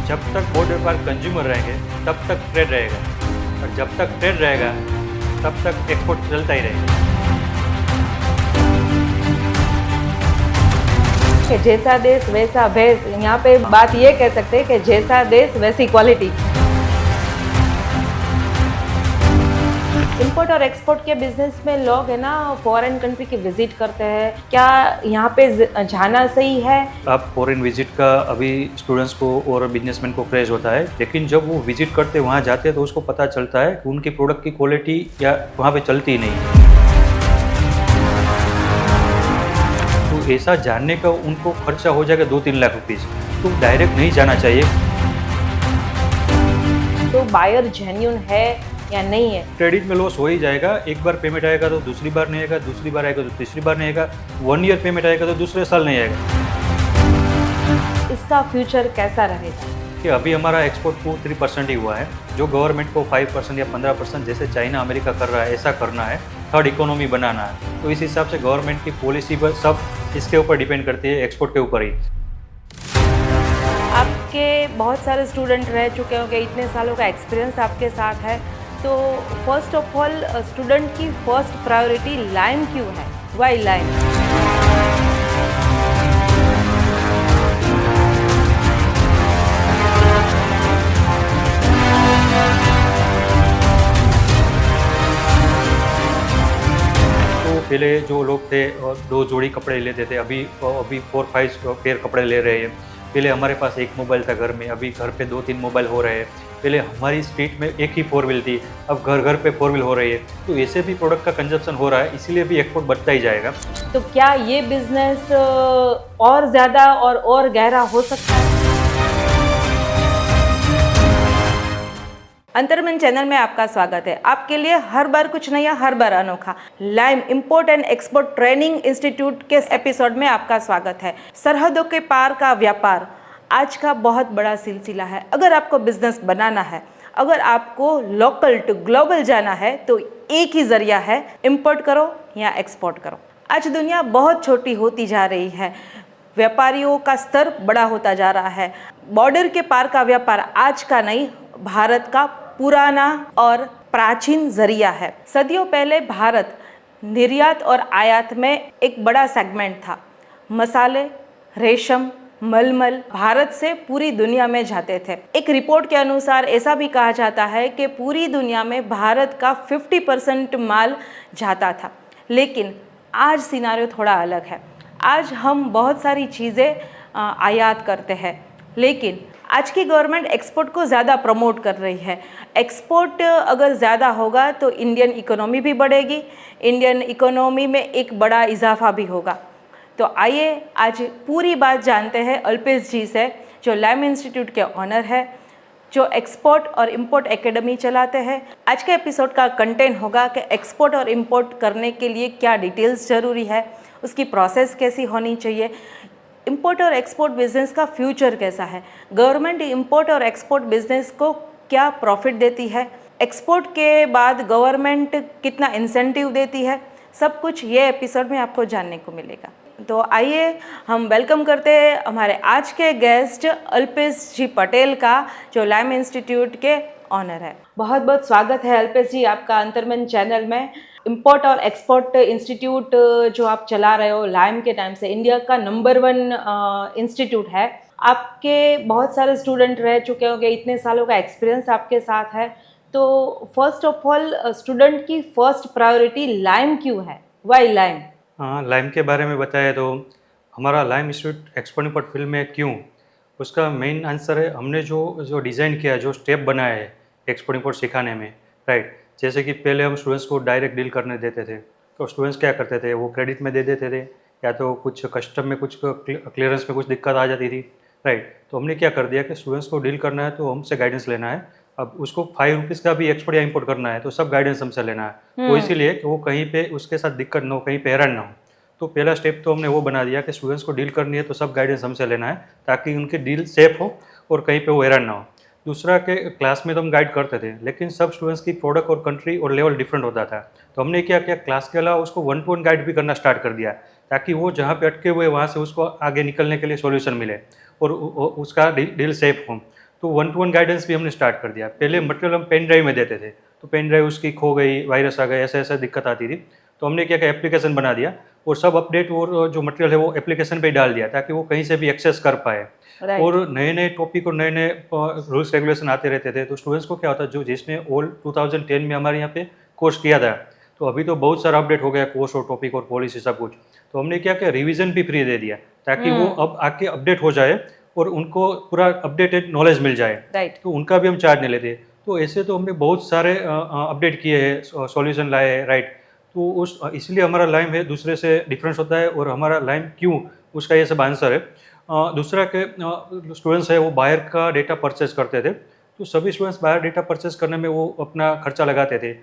जब तक बॉर्डर पर कंज्यूमर रहेंगे तब तक ट्रेड रहेगा, और जब तक ट्रेड रहेगा तब तक एक्सपोर्ट चलता ही रहेगा। कि जैसा देश वैसा भेष, यहाँ पे बात ये कह सकते हैं कि जैसा देश वैसी क्वालिटी। इंपोर्ट और एक्सपोर्ट के बिजनेस में लोग है ना फॉरेन कंट्री की विजिट करते हैं, क्या यहाँ पे जाना सही है? आप फॉरेन विजिट का अभी स्टूडेंट्स को और बिजनेसमैन को क्रेज होता है, लेकिन जब वो विजिट करते वहाँ जाते हैं तो उसको पता चलता है कि उनकी प्रोडक्ट की क्वालिटी या वहाँ पे चलती ही नहीं। तो ऐसा जानने का उनको खर्चा हो जाएगा 2-3 लाख रुपीज़, तो डायरेक्ट नहीं जाना चाहिए। तो बायर जेन्युइन है या नहीं है? क्रेडिट में लॉस हो ही जाएगा। एक बार पेमेंट आएगा तो दूसरी बार नहीं आएगा, दूसरी बार आएगा तो तीसरी बार नहीं आएगा, 1 ईयर पेमेंट आएगा तो दूसरे साल नहीं आएगा। इसका फ्यूचर कैसा रहेगा? कि अभी हमारा एक्सपोर्ट को 3% ही हुआ है, जो गवर्नमेंट को 5% या 15% जैसे चाइना अमेरिका कर रहा है ऐसा करना है, थर्ड इकोनॉमी बनाना है। तो इस हिसाब से गवर्नमेंट की पॉलिसी पर सब इसके ऊपर डिपेंड करती है, एक्सपोर्ट के ऊपर ही। आपके बहुत सारे स्टूडेंट रह चुके होंगे, इतने सालों का एक्सपीरियंस आपके साथ है, तो फर्स्ट ऑफ ऑल स्टूडेंट की फर्स्ट प्रायोरिटी लाइम क्यों है? Why lime? तो पहले जो लोग थे 2 जोड़ी कपड़े लेते थे, अभी 4-5 पेयर कपड़े ले रहे हैं। पहले हमारे पास एक मोबाइल था घर में, अभी घर पे 2-3 मोबाइल हो रहे हैं। पहले हमारी स्ट्रीट में एक ही 4 व्हील थी, अब घर घर पे 4 व्हील हो रही है। तो ऐसे भी प्रोडक्ट का कंजप्शन हो रहा है, इसीलिए भी एक्सपोर्ट बढ़ता ही जाएगा। तो क्या ये बिजनेस और ज़्यादा और गहरा हो सकता है? अंतर्मन चैनल में आपका स्वागत है। आपके लिए हर बार कुछ नया, हर बार अनोखा। Lime import and export training institute के एपिसोड में आपका स्वागत है। सरहदों के पार का व्यापार आज का बहुत बड़ा सिलसिला है। अगर आपको बिजनेस बनाना है, अगर आपको लोकल टू ग्लोबल जाना है, तो एक ही जरिया है, इंपोर्ट करो या एक्सपोर्ट करो। आज दुनिया बहुत छोटी होती जा रही है, व्यापारियों का स्तर बड़ा होता जा रहा है। बॉर्डर के पार का व्यापार आज का नहीं, भारत का पुराना और प्राचीन जरिया है। सदियों पहले भारत निर्यात और आयात में एक बड़ा सेगमेंट था। मसाले, रेशम, मलमल भारत से पूरी दुनिया में जाते थे। एक रिपोर्ट के अनुसार ऐसा भी कहा जाता है कि पूरी दुनिया में भारत का 50% माल जाता था। लेकिन आज सिनारियो थोड़ा अलग है। आज हम बहुत सारी चीज़ें आयात करते हैं, लेकिन आज की गवर्नमेंट एक्सपोर्ट को ज़्यादा प्रमोट कर रही है। एक्सपोर्ट अगर ज़्यादा होगा तो इंडियन इकोनॉमी भी बढ़ेगी, इंडियन इकोनॉमी में एक बड़ा इजाफा भी होगा। तो आइए आज पूरी बात जानते हैं अल्पेश जी से, जो लाइम इंस्टीट्यूट के ऑनर है, जो एक्सपोर्ट और इंपोर्ट एकेडमी चलाते हैं। आज के एपिसोड का कंटेंट होगा कि एक्सपोर्ट और इंपोर्ट करने के लिए क्या डिटेल्स ज़रूरी है, उसकी प्रोसेस कैसी होनी चाहिए, इंपोर्ट और एक्सपोर्ट बिजनेस का फ्यूचर कैसा है, गवर्नमेंट इंपोर्ट और एक्सपोर्ट बिजनेस को क्या प्रॉफिट देती है, एक्सपोर्ट के बाद गवर्नमेंट कितना इंसेंटिव देती है, सब कुछ ये एपिसोड में आपको जानने को मिलेगा। तो आइए हम वेलकम करते हैं हमारे आज के गेस्ट अल्पेश जी पटेल का, जो लाइम इंस्टीट्यूट के ऑनर है। बहुत बहुत स्वागत है अल्पेश जी आपका अंतर्मन चैनल में। इंपोर्ट और एक्सपोर्ट इंस्टीट्यूट जो आप चला रहे हो लाइम के टाइम से, इंडिया का नंबर 1 इंस्टीट्यूट है। आपके बहुत सारे स्टूडेंट रह चुके होंगे, इतने सालों का एक्सपीरियंस आपके साथ है, तो फर्स्ट ऑफ ऑल स्टूडेंट की फर्स्ट प्रायोरिटी लाइम क्यों है? Why lime? हाँ, लाइम के बारे में बताया तो हमारा lime institute export import field में क्यों, उसका मेन आंसर है हमने जो डिज़ाइन किया, जो स्टेप बनाया है एक्सपोर्ट इंपोर्ट सिखाने में, राइट। जैसे कि पहले हम स्टूडेंट्स को डायरेक्ट डील करने देते थे, तो स्टूडेंट्स क्या करते थे, वो क्रेडिट में दे देते थे, या तो कुछ कस्टम में कुछ क्लियरेंस में कुछ दिक्कत आ जाती थी, राइट। तो हमने क्या कर दिया कि स्टूडेंट्स को डील करना है तो हमसे गाइडेंस लेना है। अब उसको 5 रुपीज़ का भी एक्सपोर्ट या इंपोर्ट करना है तो सब गाइडेंस हमसे लेना है। तो इसीलिए कि वो कहीं पे उसके साथ दिक्कत ना हो, कहीं पे हैरान ना हो। तो पहला स्टेप तो हमने वो बना दिया कि स्टूडेंट्स को डील करनी है तो सब गाइडेंस हमसे लेना है, ताकि उनकी डील सेफ हो और कहीं पे वो हैरान ना हो। दूसरा के क्लास में तो हम गाइड करते थे, लेकिन सब स्टूडेंट्स की प्रोडक्ट और कंट्री और लेवल डिफरेंट होता था। तो हमने क्या किया, क्लास के अलावा उसको 1-to-1 गाइड भी करना स्टार्ट कर दिया, ताकि वो जहाँ पे अटके हुए वहाँ से उसको आगे निकलने के लिए सॉल्यूशन मिले और उसका डील सेफ हो। तो 1-to-1 गाइडेंस भी हमने स्टार्ट कर दिया। पहले मटेरियल हम पेन ड्राइव में देते थे, तो पेन ड्राइव उसकी खो गई, वायरस आ गए, ऐसा ऐसा दिक्कत आती थी, तो हमने क्या किया, एप्लीकेशन बना दिया और सब अपडेट और जो मटेरियल है वो एप्लीकेशन पे ही डाल दिया ताकि वो कहीं से भी एक्सेस कर पाए। राइट। और नए नए टॉपिक और नए नए रूल्स रेगुलेशन आते रहते थे, तो स्टूडेंट्स को क्या होता जो जिसने ओल्ड 2010 में हमारे यहाँ पे कोर्स किया था, तो अभी तो बहुत सारा अपडेट हो गया कोर्स और टॉपिक और पॉलिसी सब कुछ, तो हमने क्या किया, रिवीजन भी फ्री दे दिया ताकि वो अब आके अपडेट हो जाए और उनको पूरा अपडेटेड नॉलेज मिल जाए। राइट। तो उनका भी हम चार्ज नहीं लेते। तो ऐसे तो हमने बहुत सारे अपडेट किए हैं, सॉल्यूशन लाए हैं, राइट। तो उस इसलिए हमारा लाइम है दूसरे से डिफरेंस होता है, और हमारा लाइम क्यों, उसका ये सब आंसर है। दूसरा के स्टूडेंट्स है वो बाहर का डेटा परचेज करते थे, तो सभी स्टूडेंट्स बाहर डेटा परचेज करने में वो अपना खर्चा लगाते थे।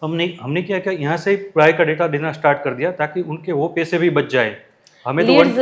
हमने हमने क्या किया, यहाँ से ही प्राय का डेटा देना स्टार्ट कर दिया ताकि उनके वो पैसे भी बच जाए। हमें तो लीड्स,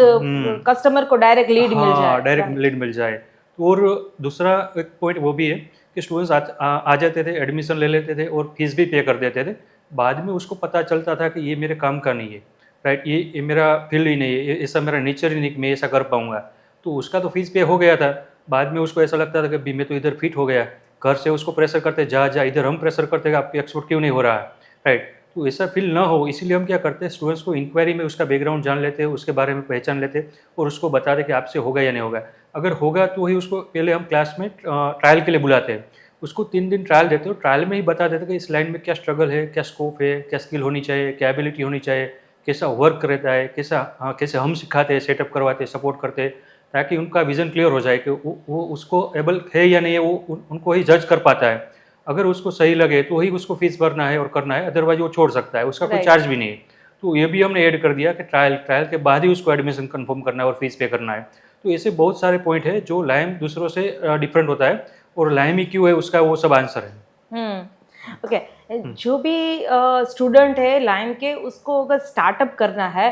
कस्टमर को डायरेक्ट लीड मिल जाए। डायरेक्ट लीड मिल जाए। और दूसरा एक पॉइंट वो भी है कि स्टूडेंट्स आ जाते थे, एडमिशन ले लेते थे और फीस भी पे कर देते थे। बाद में उसको पता चलता था कि ये मेरे काम का नहीं है, राइट, ये मेरा फील्ड ही नहीं है, ऐसा मेरा नेचर ही नहीं कि मैं ऐसा कर पाऊँगा। तो उसका तो फीस पे हो गया था, बाद में उसको ऐसा लगता था कि भी मैं तो इधर फिट हो गया, घर से उसको प्रेशर करते जा जा, इधर हम प्रेशर करते कि आपकी एक्सपोर्ट क्यों नहीं हो रहा है, राइट। तो ऐसा फील ना हो, इसीलिए हम क्या करते हैं, स्टूडेंट्स को इंक्वायरी में उसका बैकग्राउंड जान लेते हैं, उसके बारे में पहचान लेते हैं और उसको बताते कि आपसे होगा या नहीं होगा। अगर होगा तो ही उसको पहले हम क्लास में ट्रायल के लिए बुलाते हैं, उसको 3 दिन ट्रायल देते हो, ट्रायल में ही बता देते कि इस लाइन में क्या स्ट्रगल है, क्या स्कोप है, क्या स्किल होनी चाहिए, क्या एबिलिटी होनी चाहिए, कैसा वर्क रहता है, कैसे हम सिखाते हैं, सेटअप करवाते हैं, सपोर्ट करते हैं, ताकि उनका विजन क्लियर हो जाए कि वो उसको एबल है या नहीं है, वो उनको ही जज कर पाता है। अगर उसको सही लगे तो ही उसको फीस भरना है और करना है, अदरवाइज वो छोड़ सकता है, उसका कोई Right. चार्ज भी नहीं है। तो ये भी हमने ऐड कर दिया कि ट्रायल के बाद ही उसको एडमिशन कंफर्म करना है और फीस पे करना है। तो ऐसे बहुत सारे पॉइंट है जो लाइम दूसरों से डिफरेंट होता है, और लाइम ही क्यों है उसका वो सब आंसर है। ओके। जो भी स्टूडेंट है लाइम के, उसको अगर स्टार्टअप करना है,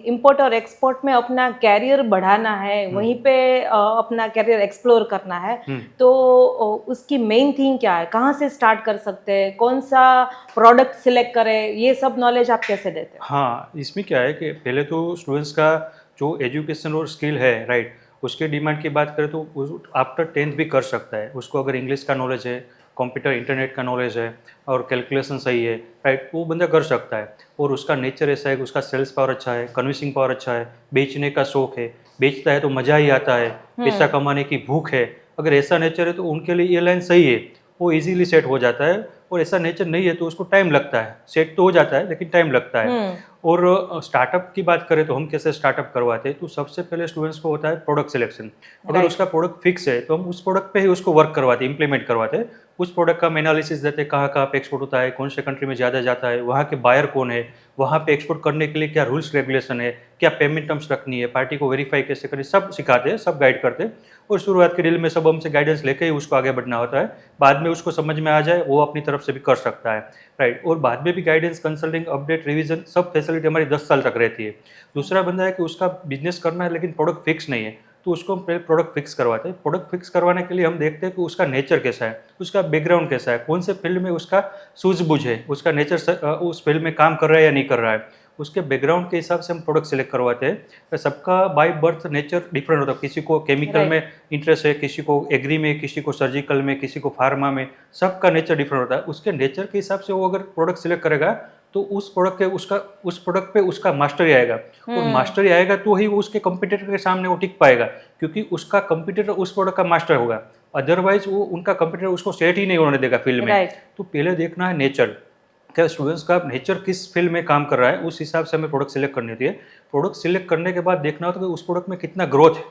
इंपोर्ट और एक्सपोर्ट में अपना कैरियर बढ़ाना है, वहीं पे अपना कैरियर एक्सप्लोर करना है, तो उसकी मेन थिंग क्या है, कहाँ से स्टार्ट कर सकते हैं, कौन सा प्रोडक्ट सिलेक्ट करें, ये सब नॉलेज आप कैसे देते हैं? हाँ, इसमें क्या है कि पहले तो स्टूडेंट्स का जो एजुकेशन और स्किल है, राइट, उसके डिमांड की बात करें तो आफ्टर 10th भी कर सकता है। उसको अगर इंग्लिश का नॉलेज है, कंप्यूटर इंटरनेट का नॉलेज है और कैलकुलेशन सही है, राइट, वो बंदा कर सकता है। और उसका नेचर ऐसा है कि उसका सेल्स पावर अच्छा है, कन्विंसिंग पावर अच्छा है, बेचने का शौक है, बेचता है तो मज़ा ही आता है, पैसा कमाने की भूख है, अगर ऐसा नेचर है तो उनके लिए ये लाइन सही है, वो इजीली सेट हो जाता है। और ऐसा नेचर नहीं है तो उसको टाइम लगता है, सेट तो हो जाता है लेकिन टाइम लगता है। और स्टार्टअप की बात करें तो हम कैसे स्टार्टअप करवाते हैं, तो सबसे पहले स्टूडेंट्स को होता है प्रोडक्ट सिलेक्शन। अगर उसका प्रोडक्ट फिक्स है तो हम उस प्रोडक्ट पे ही उसको वर्क करवाते हैं, इंप्लीमेंट करवाते हैं। उस प्रोडक्ट का हम एनालिसिस देते हैं, कहाँ कहाँ पे एक्सपोर्ट होता है, कौन से कंट्री में ज़्यादा जाता है, वहाँ के बायर कौन है, वहाँ पे एक्सपोर्ट करने के लिए क्या रूल्स रेगुलेशन है, क्या पेमेंट टर्म्स रखनी है, पार्टी को वेरीफाई कैसे करें, सब सिखाते हैं, सब गाइड करते हैं। और शुरुआत के डील में सब हमसे गाइडेंस लेके ही उसको आगे बढ़ना होता है। बाद में उसको समझ में आ जाए वो अपनी तरफ से भी कर सकता है, राइट। और बाद में भी गाइडेंस, कंसल्टिंग, अपडेट, रिवीजन, सब फैसिलिटी हमारी 10 साल तक रहती है। दूसरा बंदा है कि उसका बिजनेस करना है लेकिन प्रोडक्ट फिक्स नहीं है, तो उसको हम पहले प्रोडक्ट फिक्स करवाते हैं। प्रोडक्ट फिक्स करवाने के लिए हम देखते हैं कि उसका नेचर कैसा है, उसका बैकग्राउंड कैसा है, कौन से फील्ड में उसका सूझबूझ है, उसका नेचर उस फील्ड में काम कर रहा है या नहीं कर रहा है, उसके बैकग्राउंड के हिसाब से हम प्रोडक्ट सिलेक्ट करवाते हैं। तो सबका बाय बर्थ नेचर डिफरेंट होता है, किसी को केमिकल में इंटरेस्ट है, किसी को एग्री में, किसी को सर्जिकल में, किसी को फार्मा में, सबका नेचर डिफरेंट होता है। उसके नेचर के हिसाब से वो अगर प्रोडक्ट सिलेक्ट करेगा तो उस प्रोडक्ट पे उसका मास्टरी आएगा, और मास्टरी आएगा तो ही वो उसके कंपटीटर के सामने वो टिक पाएगा, क्योंकि उसका कंपटीटर उस प्रोडक्ट का मास्टर होगा, अदरवाइज वो उनका कंपटीटर उसको सेट ही नहीं होने देगा फील्ड में। तो पहले देखना है नेचर, क्या स्टूडेंट्स का नेचर किस फील्ड में काम कर रहा है, उस हिसाब से हमें प्रोडक्ट सिलेक्ट करनी होती है। प्रोडक्ट सिलेक्ट करने के बाद देखना होता है कि उस प्रोडक्ट में कितना ग्रोथ है,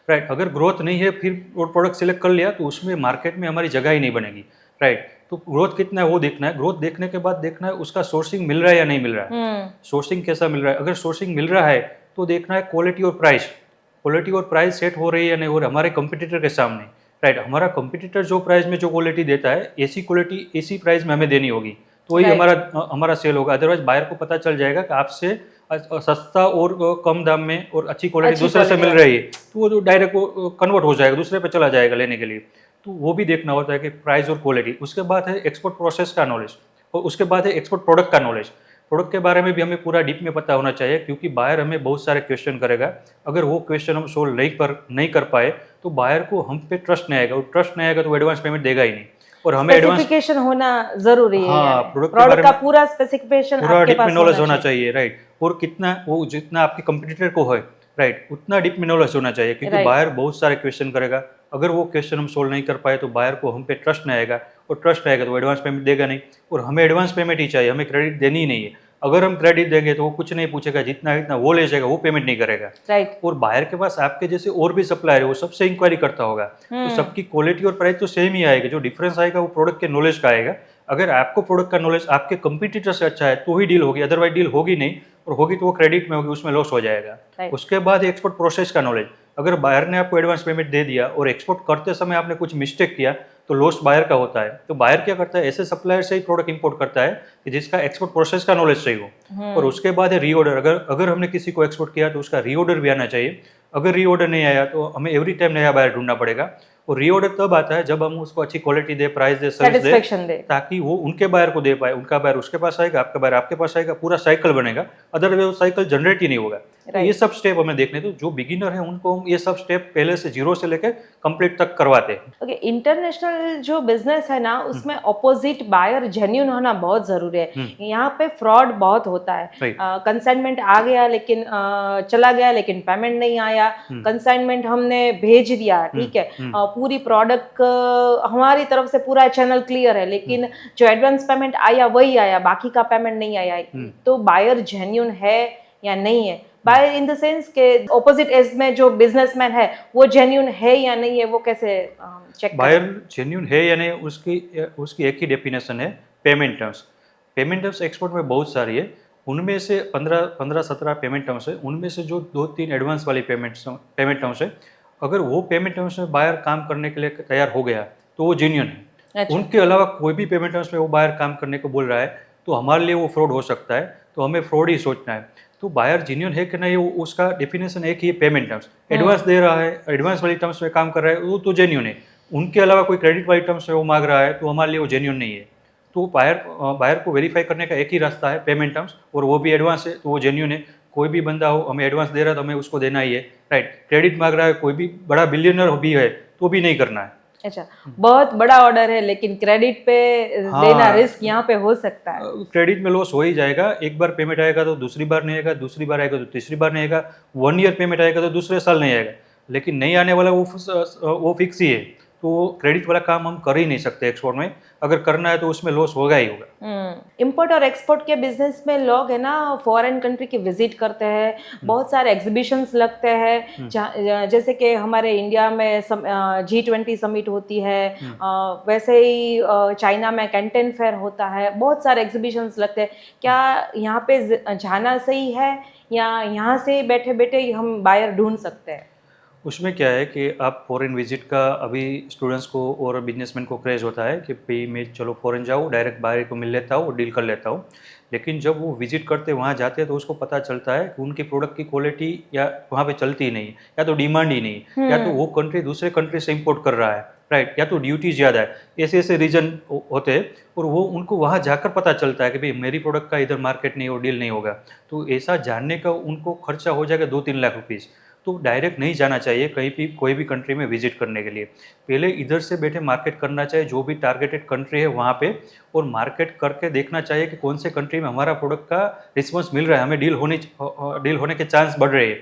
राइट। अगर ग्रोथ नहीं है फिर वो प्रोडक्ट सिलेक्ट कर लिया तो उसमें मार्केट में हमारी जगह ही नहीं बनेगी, राइट। तो ग्रोथ कितना है वो देखना है। ग्रोथ देखने के बाद देखना है उसका सोर्सिंग मिल रहा है या नहीं मिल रहा है, सोर्सिंग कैसा मिल रहा है। अगर सोर्सिंग मिल रहा है तो देखना है क्वालिटी और प्राइस सेट हो रही है या नहीं हो रही हमारे कंपटीटर के सामने, राइट। हमारा कंपटीटर जो प्राइस में जो क्वालिटी देता है, ऐसी क्वालिटी इसी प्राइस में हमें देनी होगी, तो ही हमारा सेल होगा। अदरवाइज बायर को पता चल जाएगा कि आपसे सस्ता और कम दाम में और अच्छी क्वालिटी दूसरे से मिल रही है, तो वो डायरेक्ट वो कन्वर्ट हो जाएगा, दूसरे पे चला जाएगा लेने के लिए। तो वो भी देखना होता है कि प्राइस और क्वालिटी। उसके बाद है एक्सपोर्ट प्रोसेस का नॉलेज, और उसके बाद है एक्सपोर्ट प्रोडक्ट का नॉलेज। प्रोडक्ट के बारे में भी हमें पूरा डीप में पता होना चाहिए, क्योंकि बायर हमें बहुत सारे क्वेश्चन करेगा। अगर वो क्वेश्चन हम सोल्व नहीं कर पाए तो बायर को हम पे ट्रस्ट नहीं आएगा, और ट्रस्ट नहीं आएगा तो एडवांस पेमेंट देगा ही नहीं। और हमें एडवांस स्पेसिफिकेशन होना जरूरी है, हाँ, यानी प्रोडक्ट के बारे प्रोडक्ट का में पूरा स्पेसिफिकेशन पूरा आपके डीप में पास नॉलेज होना चाहिए, राइट। और कितना वो जितना आपके कंपटीटर को है, राइट, उतना डीप में नॉलेज होना चाहिए, क्योंकि Right. बायर बहुत सारे क्वेश्चन करेगा। अगर वो क्वेश्चन हम सोल्व नहीं कर पाए तो बायर को हम पे ट्रस्ट नहीं आएगा, और ट्रस्ट आएगा तो एडवांस पेमेंट देगा नहीं। और हमें एडवांस पेमेंट ही चाहिए, हमें क्रेडिट देनी ही नहीं है। अगर हम क्रेडिट देंगे तो वो कुछ नहीं पूछेगा, जितना इतना वो ले जाएगा, वो पेमेंट नहीं करेगा। राइट। और बायर के पास आपके जैसे और भी सप्लायर है, वो सबसे इंक्वायरी करता होगा, तो सबकी क्वालिटी और प्राइस तो सेम ही आएगा। जो डिफरेंस आएगा वो प्रोडक्ट के नॉलेज का आएगा। अगर आपको प्रोडक्ट का नॉलेज आपके कंपटीटर से अच्छा है तो ही डील होगी, अदरवाइज डील होगी नहीं, और होगी तो वो क्रेडिट में होगी, उसमें लॉस हो जाएगा। Right. उसके बाद एक्सपोर्ट प्रोसेस का नॉलेज। अगर बायर ने आपको एडवांस पेमेंट दे दिया और एक्सपोर्ट करते समय आपने कुछ मिस्टेक किया तो लॉस बायर का होता है। तो बायर क्या करता है, ऐसे सप्लायर से ही प्रोडक्ट इंपोर्ट करता है कि जिसका एक्सपोर्ट प्रोसेस का नॉलेज सही हो। और उसके बाद है रीऑर्डर। अगर हमने किसी को एक्सपोर्ट किया तो उसका रीऑर्डर भी आना चाहिए। अगर रीऑर्डर नहीं आया तो हमें एवरी टाइम नया बायर ढूंढना पड़ेगा। और रीऑर्डर तब आता है जब हम उसको अच्छी क्वालिटी दे, प्राइस दे, सर्विस दे, ताकि वो उनके बायर को दे पाए। उनका बायर उसके पास आएगा, आपका बायर आपके पास आएगा, पूरा साइकिल बनेगा। अदरवाइज वो साइकिल जनरेट ही नहीं होगा। तो ये सब स्टेप हमें देखने, तो जो बिगिनर है उनको हम ये सब स्टेप पहले से जीरो से लेकर कंप्लीट तक करवाते हैं। ओके, इंटरनेशनल जो बिजनेस है ना, उसमें ऑपोजिट बायर जेन्युइन होना बहुत जरूरी है। यहाँ पे फ्रॉड बहुत होता है। कंसाइनमेंट आ गया लेकिन चला गया, लेकिन पेमेंट नहीं आया। कंसाइनमेंट हमने भेज दिया, ठीक है, पूरी प्रोडक्ट हमारी तरफ से पूरा चैनल क्लियर है, लेकिन जो एडवांस पेमेंट आया वही आया, बाकी का पेमेंट नहीं आया। तो बायर जेन्युइन है या नहीं है? बायर इन द सेंस के ऑपोजिट एज में जो बिजनेसमैन है वो जेन्युइन है या नहीं है, वो कैसे चेक? बायर जेन्युइन है या नहीं, उसकी एक ही डेफिनेशन है, payment terms. Payment terms export में बहुत सारी है, उनमें से 15-17 पेमेंट टर्म्स है। उनमें से जो 2-3 एडवांस वाली पेमेंट टर्म्स है, अगर वो पेमेंट टर्म्स में बायर काम करने के लिए तैयार हो गया तो वो जेन्युइन है। अच्छा। उनके अलावा कोई भी पेमेंट टर्म्स में वो बायर काम करने को बोल रहा है तो हमारे लिए वो फ्रॉड हो सकता है। तो हमें फ्रॉड ही सोचना है। तो बायर जेन्युइन है कि नहीं, वो उसका डेफिनेशन एक ही है, पेमेंट टर्म्स। एडवांस दे रहा है, एडवांस वाली टर्म्स में काम कर रहा है, वो तो जेन्युइन है। उनके अलावा कोई क्रेडिट वाली टर्म्स में वो मांग रहा है तो हमारे लिए वो जेन्युइन नहीं है। तो बायर को वेरीफाई करने का एक ही रास्ता है, पेमेंट टर्म्स, और वो भी एडवांस है तो वो जेन्युइन है। कोई भी बंदा हो, हमें एडवांस दे रहा है तो हमें उसको देना ही है, राइट। क्रेडिट मांग रहा है, कोई भी बड़ा बिलियनर भी है तो भी नहीं करना है। अच्छा, बहुत बड़ा ऑर्डर है लेकिन क्रेडिट पे देना रिस्क यहाँ पे हो सकता है। क्रेडिट में लॉस हो ही जाएगा। एक बार पेमेंट आएगा तो दूसरी बार नहीं आएगा, दूसरी बार आएगा तो तीसरी बार नहीं आएगा, 1 ईयर पेमेंट आएगा तो दूसरे साल नहीं आएगा, लेकिन नहीं आने वाला वो फिक्स ही है। तो क्रेडिट वाला काम हम कर ही नहीं सकते एक्सपोर्ट में। अगर करना है तो उसमें लॉस होगा ही होगा। इंपोर्ट और एक्सपोर्ट के बिजनेस में लोग है ना फॉरेन कंट्री की विजिट करते हैं, बहुत सारे एग्जीबिशंस लगते हैं, जैसे कि हमारे इंडिया में G20 समिट होती है, वैसे ही चाइना में कैंटन फेयर होता है, बहुत सारे एग्जीबिशंस लगते हैं। क्या यहाँ पे जाना सही है या यहाँ से बैठे बैठे हम बायर ढूंढ सकते हैं? उसमें क्या है कि आप फॉरेन विजिट का अभी स्टूडेंट्स को और बिजनेसमैन को क्रेज होता है कि भाई मैं चलो फॉरेन जाऊँ, डायरेक्ट बायर को मिल लेता हूँ और डील कर लेता हूँ। लेकिन जब वो विजिट करते वहाँ जाते हैं तो उसको पता चलता है कि उनकी प्रोडक्ट की क्वालिटी या वहाँ पे चलती ही नहीं, या तो डिमांड ही नहीं, या तो वो कंट्री दूसरे कंट्री से इंपोर्ट कर रहा है, राइट, या तो ड्यूटीज ज़्यादा है। ऐसे ऐसे रीजन होते हैं और वो उनको वहाँ जाकर पता चलता है कि भाई मेरी प्रोडक्ट का इधर मार्केट नहीं और डील नहीं होगा। तो ऐसा जानने का उनको खर्चा हो जाएगा 2-3 लाख रुपीज़। तो डायरेक्ट नहीं जाना चाहिए कहीं भी, कोई भी कंट्री में विजिट करने के लिए। पहले इधर से बैठे मार्केट करना चाहिए, जो भी टारगेटेड कंट्री है वहाँ पे, और मार्केट करके देखना चाहिए कि कौन से कंट्री में हमारा प्रोडक्ट का रिस्पॉन्स मिल रहा है, हमें डील होने के चांस बढ़ रहे हैं।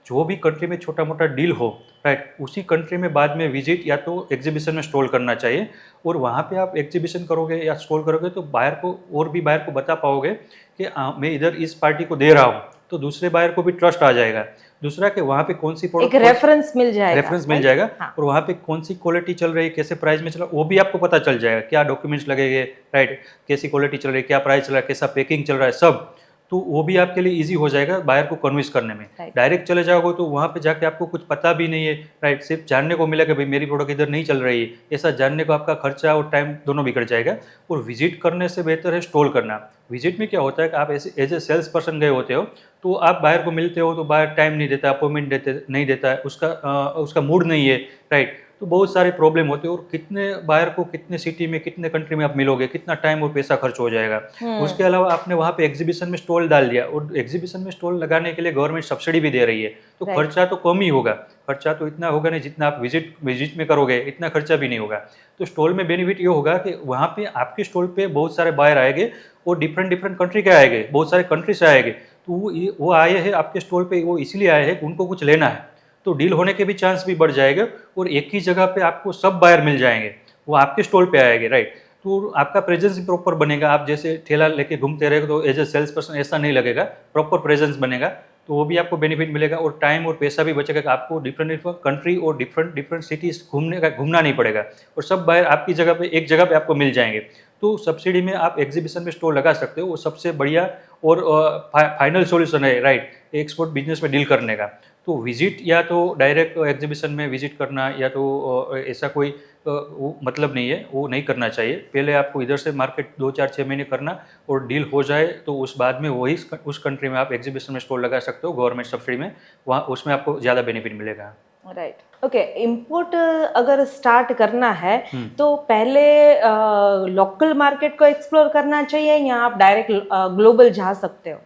जो भी कंट्री में छोटा मोटा डील हो, राइट, उसी कंट्री में बाद में विजिट या तो एग्जीबिशन में स्टॉल करना चाहिए। और वहाँ पे आप एग्जीबिशन करोगे या स्टॉल करोगे तो बायर को बता पाओगे कि मैं इधर इस पार्टी को दे रहा हूँ, तो दूसरे बायर को भी ट्रस्ट आ जाएगा। दूसरा कि वहाँ पे कौन सी प्रोडक्ट, एक रेफरेंस मिल जाएगा, हाँ। और वहाँ पे कौन सी क्वालिटी चल रही है, कैसे प्राइस में चल रहा है, वो भी आपको पता चल जाएगा। क्या डॉक्यूमेंट्स लगेंगे, राइट, कैसी क्वालिटी चल रही है, क्या प्राइस चल रहा है, कैसा पैकिंग चल रहा है, सब। तो वो भी आपके लिए इजी हो जाएगा बायर को कन्विंस करने में। डायरेक्ट चले जाओगे तो वहाँ पे जाके आपको कुछ पता भी नहीं है, राइट, सिर्फ जानने को मिला कि भाई मेरी प्रोडक्ट इधर नहीं चल रही है, ऐसा जानने को आपका खर्चा और टाइम दोनों बिगड़ जाएगा। और विजिट करने से बेहतर है स्टॉल करना। विजिट में क्या होता है कि आप ऐसे एज ए सेल्स पर्सन गए होते हो तो आप बायर को मिलते हो तो बायर टाइम नहीं देता, अपॉइंटमेंट नहीं देता है, उसका मूड नहीं है, राइट। तो बहुत सारे प्रॉब्लम होते हैं, और कितने बायर को कितने सिटी में कितने कंट्री में आप मिलोगे, कितना टाइम और पैसा खर्च हो जाएगा। उसके अलावा आपने वहाँ पे एग्जीबिशन में स्टॉल डाल दिया, और एग्जीबिशन में स्टॉल लगाने के लिए गवर्नमेंट सब्सिडी भी दे रही है, तो Right. खर्चा तो कम ही होगा, खर्चा तो इतना होगा नहीं, जितना आप विजिट में करोगे इतना खर्चा भी नहीं होगा। तो स्टॉल में बेनिफिट ये होगा कि वहाँ पे आपके स्टॉल पे बहुत सारे बायर आएंगे, और डिफरेंट डिफरेंट कंट्री के आएंगे, बहुत सारे कंट्री से आएंगे। तो वो आए हैं आपके स्टॉल पे, वो इसलिए आए हैं कि उनको कुछ लेना है, तो डील होने के भी चांस भी बढ़ जाएगा, और एक ही जगह पे आपको सब बायर मिल जाएंगे, वो आपके स्टॉल पे आएंगे, राइट। तो आपका प्रेजेंस भी प्रॉपर बनेगा। आप जैसे ठेला लेके घूमते रहेगा तो एज ए सेल्स पर्सन ऐसा नहीं लगेगा, प्रॉपर प्रेजेंस बनेगा, तो वो भी आपको बेनिफिट मिलेगा, और टाइम और पैसा भी बचेगा कि आपको डिफरेंट डिफरेंट कंट्री और डिफरेंट डिफरेंट सिटीज़ घूमना नहीं पड़ेगा, और सब बायर आपकी जगह पे एक जगह पे आपको मिल जाएंगे। तो सब्सिडी में आप एग्जीबिशन में स्टोर लगा सकते हो, वो सबसे बढ़िया और फाइनल सॉल्यूशन है, राइट, एक्सपोर्ट बिजनेस में डील करने का। तो विजिट या तो डायरेक्ट एग्जीबिशन में विजिट करना, या तो ऐसा कोई वो मतलब नहीं है, वो नहीं करना चाहिए। पहले आपको इधर से मार्केट 2-4-6 महीने करना, और डील हो जाए तो उस बाद में वही उस कंट्री में आप एग्जीबिशन में स्टोर लगा सकते हो गवर्नमेंट सब्सिडी में, वहाँ उसमें आपको ज़्यादा बेनिफिट मिलेगा। Right, okay. इंपोर्ट अगर स्टार्ट करना है तो पहले लोकल मार्केट को एक्सप्लोर करना चाहिए, या आप डायरेक्ट ग्लोबल जा सकते हो?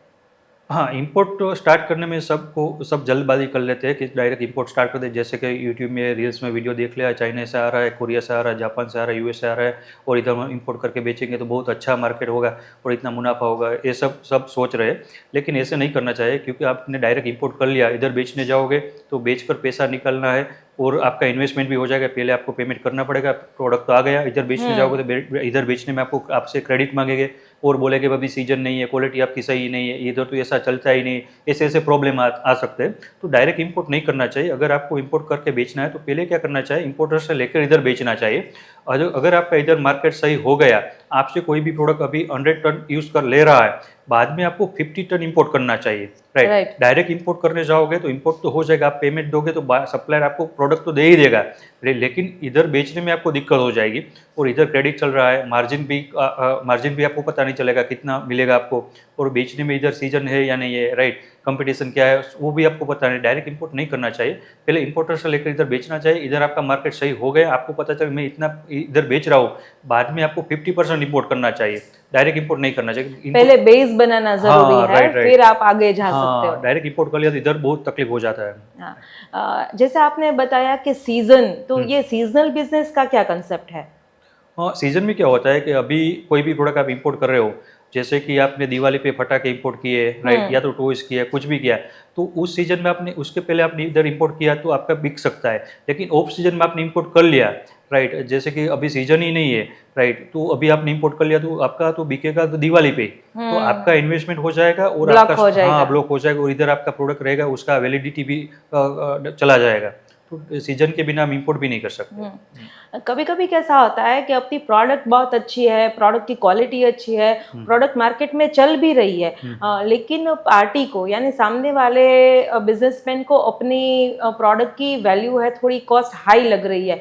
हाँ, इंपोर्ट स्टार्ट करने में सब जल्दबाजी कर लेते हैं कि डायरेक्ट इंपोर्ट स्टार्ट कर दे। जैसे कि यूट्यूब में रील्स में वीडियो देख लिया, चाइना से आ रहा है, कोरिया से आ रहा है, जापान से आ रहा है, यूएस से आ रहा है, और इधर हम इंपोर्ट करके बेचेंगे तो बहुत अच्छा मार्केट होगा और इतना मुनाफा होगा, ये सब सोच रहे हैं। लेकिन ऐसे नहीं करना चाहिए, क्योंकि आपने डायरेक्ट इंपोर्ट कर लिया, इधर बेचने जाओगे तो बेचकर पैसा निकलना है, और आपका इन्वेस्टमेंट भी हो जाएगा, पहले आपको पेमेंट करना पड़ेगा। प्रोडक्ट तो आ गया, इधर बेचने जाओगे तो इधर बेचने में आपसे क्रेडिट मांगेंगे, और बोलेंगे अभी सीजन नहीं है, क्वालिटी आपकी सही नहीं है, इधर तो ऐसा चलता ही नहीं, ऐसे ऐसे प्रॉब्लम आ सकते हैं। तो डायरेक्ट इंपोर्ट नहीं करना चाहिए। अगर आपको इंपोर्ट करके बेचना है तो पहले क्या करना चाहिए, इंपोर्टर से लेकर इधर बेचना चाहिए। अगर आपका इधर मार्केट सही हो गया, आपसे कोई भी प्रोडक्ट अभी 100 टन यूज़ कर ले रहा है, बाद में आपको 50 टन इंपोर्ट करना चाहिए, राइट। डायरेक्ट इंपोर्ट करने जाओगे तो इंपोर्ट तो हो जाएगा, आप पेमेंट दोगे तो सप्लायर आपको प्रोडक्ट तो दे ही देगा, लेकिन इधर बेचने में आपको दिक्कत हो जाएगी, और इधर क्रेडिट चल रहा है, मार्जिन भी आपको पता नहीं चलेगा कितना मिलेगा आपको, और बेचने में इधर सीजन है या नहीं है, राइट, कंपटीशन क्या है वो भी आपको पता नहीं। डायरेक्ट इंपोर्ट नहीं करना चाहिए, पहले इंपोर्टर से लेकर इधर बेचना चाहिए। इधर आपका मार्केट सही हो गया, आपको पता चले मैं इतना इधर बेच रहा हूँ, बाद में आपको 50% इंपोर्ट करना चाहिए, डायरेक्ट इंपोर्ट नहीं करना चाहिए। पहले बेस बनाना जरूरी है, राइट, फिर आप आगे जा सकते हो। डायरेक्ट इंपोर्ट कर लिया तो इधर बहुत तकलीफ हो जाता है। जैसे आपने बताया कि सीजन, तो ये सीजनल बिजनेस का क्या कंसेप्ट है? हाँ, सीजन में क्या होता है कि अभी कोई भी प्रोडक्ट आप इंपोर्ट कर रहे हो, जैसे कि आपने दिवाली पे पटाखे इंपोर्ट किए, राइट, या तो टॉयज किया, कुछ भी किया, तो उस सीजन में आपने उसके पहले आपने इधर इंपोर्ट किया तो आपका बिक सकता है। लेकिन ऑफ सीजन में आपने इंपोर्ट कर लिया, राइट, जैसे कि अभी सीजन ही नहीं है, राइट, तो अभी आपने इंपोर्ट कर लिया तो आपका तो बिकेगा तो दिवाली पे, तो आपका इन्वेस्टमेंट हो जाएगा, और ब्लॉक हो जाएगा। हाँ, ब्लॉक हो जाएगा, और इधर आपका प्रोडक्ट रहेगा, उसका वैलिडिटी भी चला जाएगा। तो सीजन के बिना हम इंपोर्ट भी नहीं कर सकते। कभी कभी कैसा होता है कि अपनी प्रोडक्ट बहुत अच्छी है, प्रोडक्ट की क्वालिटी अच्छी है, प्रोडक्ट मार्केट में चल भी रही है, लेकिन पार्टी को यानी सामने वाले बिजनेसमैन को अपनी प्रोडक्ट की वैल्यू है थोड़ी कॉस्ट हाई लग रही है।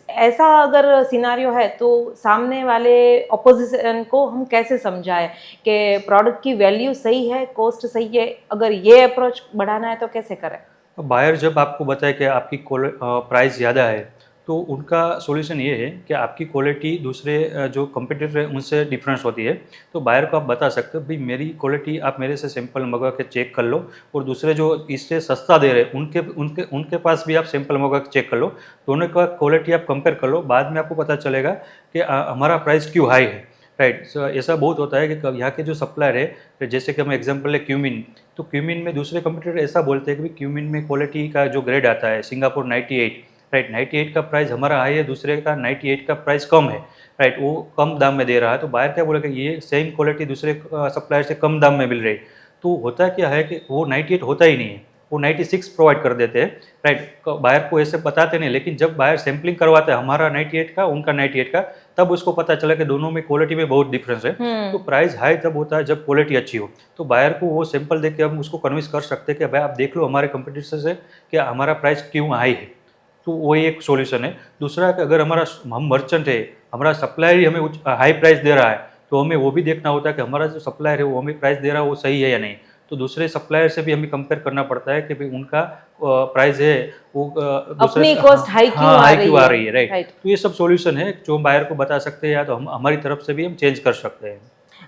ऐसा अगर सिनारियो है तो सामने वाले ऑपोजिशन को हम कैसे समझाएं कि प्रोडक्ट की वैल्यू सही है, कॉस्ट सही है, अगर ये अप्रोच बढ़ाना है तो कैसे करें? बायर जब आपको बताए कि आपकी प्राइस ज़्यादा है, तो उनका सॉल्यूशन ये है कि आपकी क्वालिटी दूसरे जो कंपटीटर है उनसे डिफरेंस होती है। तो बायर को आप बता सकते हो भाई मेरी क्वालिटी आप मेरे से सैंपल मंगवा के चेक कर लो, और दूसरे जो इससे सस्ता दे रहे हैं उनके पास भी आप सैंपल मंगवा के चेक कर लो, दोनों का क्वालिटी आप कंपेयर कर लो, बाद में आपको पता चलेगा कि हमारा प्राइस क्यों हाई है, राइट। ऐसा बहुत होता है कि यहाँ के जो सप्लायर है, जैसे कि हम एग्जांपल है क्यूमिन, तो क्यूमिन में दूसरे कंपटीटर ऐसा बोलते हैं कि क्यूमिन में क्वालिटी का जो ग्रेड आता है सिंगापुर 98, राइट, 98 का प्राइस हमारा हाई है, दूसरे का 98 का प्राइस कम है, राइट, वो कम दाम में दे रहा है। तो बायर क्या बोलेगा, ये सेम क्वालिटी दूसरे सप्लायर से कम दाम में मिल रही है। तो होता क्या है कि वो 98 होता ही नहीं है, वो 96 प्रोवाइड कर देते हैं, राइट। बायर को ऐसे बताते नहीं, लेकिन जब बायर सैम्पलिंग करवाता है हमारा 98 का उनका 98 का, तब उसको पता चला कि दोनों में क्वालिटी में बहुत डिफरेंस है। तो प्राइस हाई तब होता है जब क्वालिटी अच्छी हो। तो बायर को वो सैंपल देख के हम उसको कन्विंस कर सकते हैं कि भाई आप देख लो हमारे कंपटीटर से कि हमारा प्राइस क्यों हाई है। तो वही एक सॉल्यूशन है। दूसरा कि अगर हम मर्चेंट है, हमारा सप्लायर ही हमें हाई प्राइस दे रहा है, तो हमें वो भी देखना होता है कि हमारा जो सप्लायर है वो हमें प्राइस दे रहा है वो सही है या नहीं। तो दूसरे सप्लायर से भी हमें कंपेयर करना पड़ता है कि भाई उनका प्राइस है वो अपनी cost high क्यों आ हाई रही क्यों आ है? रही है, राइट। Right. तो ये सब सॉल्यूशन है जो हम बायर को बता सकते हैं, या तो हम हमारी तरफ से भी हम चेंज कर सकते हैं।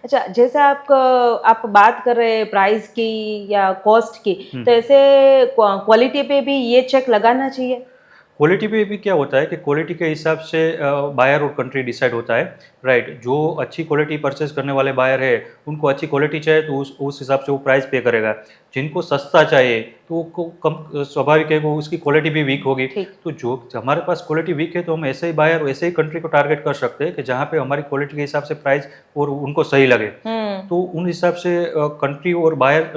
अच्छा, जैसे आप बात कर रहे हैं प्राइस की या कॉस्ट की, तो ऐसे क्वालिटी पे भी ये चेक लगाना चाहिए। क्वालिटी पे भी क्या होता है कि क्वालिटी के हिसाब से बायर और कंट्री डिसाइड होता है, राइट। जो अच्छी क्वालिटी परचेज करने वाले बायर है उनको अच्छी क्वालिटी चाहिए तो उस हिसाब से वो प्राइस पे करेगा। जिनको सस्ता चाहिए तो वो कम स्वाभाविक है वो उसकी क्वालिटी भी वीक होगी। ठीक। तो जो हमारे पास क्वालिटी वीक है तो हम ऐसे ही बायर ऐसे ही कंट्री को टारगेट कर सकते हैं कि जहाँ पे हमारी क्वालिटी के हिसाब से प्राइस और उनको सही लगे। तो उन हिसाब से कंट्री और बायर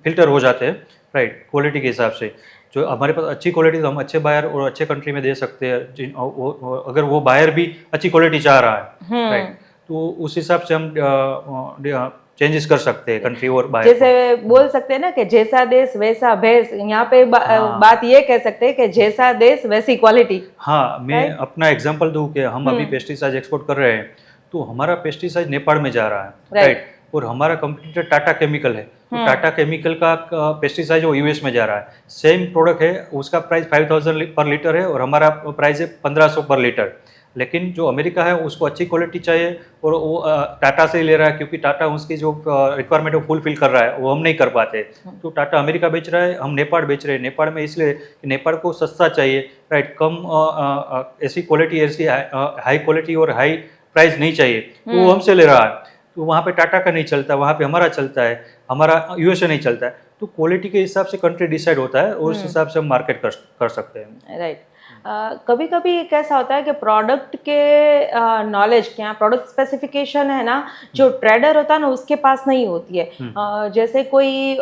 फिल्टर हो जाते हैं, राइट, क्वालिटी के हिसाब से। जो हमारे पास अच्छी क्वालिटी तो हम अच्छे बायर और अच्छे कंट्री में दे सकते हैं, अगर वो बायर भी अच्छी क्वालिटी चाह रहा है, राइट, तो उस हिसाब से हम चेंजेस कर सकते हैं कंट्री और बायर को। जैसे बोल सकते हैं ना कि जैसा देश वैसा भेष, यहाँ पे बात ये कह सकते हैं कि जैसा देश वैसी क्वालिटी। हाँ, मैं Right? अपना एग्जांपल दूं कि हम अभी पेस्टिसाइड एक्सपोर्ट कर रहे हैं, तो हमारा पेस्टिसाइड नेपाल में जा रहा है, Right. राइट, और हमारा कंपटीटर टाटा केमिकल है, तो टाटा केमिकल का पेस्टिसाइड वो यूएस में जा रहा है। सेम प्रोडक्ट है, उसका प्राइस 5000 पर लीटर है और हमारा प्राइस है 1500 पर लीटर। लेकिन जो अमेरिका है उसको अच्छी क्वालिटी चाहिए और वो टाटा से ही ले रहा है, क्योंकि टाटा उसकी जो रिक्वायरमेंट है फुलफिल कर रहा है, वो हम नहीं कर पाते। तो टाटा अमेरिका बेच रहा है, हम नेपाल बेच रहे हैं। नेपाल में इसलिए कि नेपाल को सस्ता चाहिए, राइट, कम ऐसी क्वालिटी, ऐसी हाई क्वालिटी और हाई प्राइस नहीं चाहिए, तो वो हमसे ले रहा है। तो वहाँ पे टाटा का नहीं चलता, वहाँ पे हमारा चलता है, हमारा यूएसए नहीं चलता है। तो क्वालिटी के हिसाब से कंट्री डिसाइड होता है और उस हिसाब से हम मार्केट कर सकते हैं। राइट। कभी कभी कैसा होता है कि प्रोडक्ट के नॉलेज क्या, प्रोडक्ट स्पेसिफिकेशन है ना, जो ट्रेडर होता है ना उसके पास नहीं होती है। जैसे कोई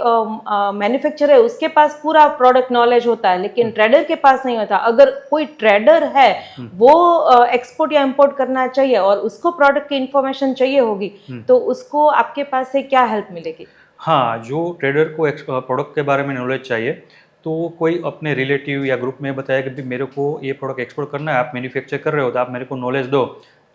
मैन्युफैक्चरर है उसके पास पूरा प्रोडक्ट नॉलेज होता है, लेकिन ट्रेडर के पास नहीं होता। अगर कोई ट्रेडर है वो एक्सपोर्ट या इंपोर्ट करना चाहिए और उसको प्रोडक्ट की इंफॉर्मेशन चाहिए होगी, तो उसको आपके पास से क्या हेल्प मिलेगी? हाँ, जो ट्रेडर को प्रोडक्ट के बारे में नॉलेज चाहिए तो कोई अपने रिलेटिव या ग्रुप में बताया कि भाई मेरे को ये प्रोडक्ट एक्सपोर्ट करना है, आप मैन्युफैक्चर कर रहे हो तो आप मेरे को नॉलेज दो,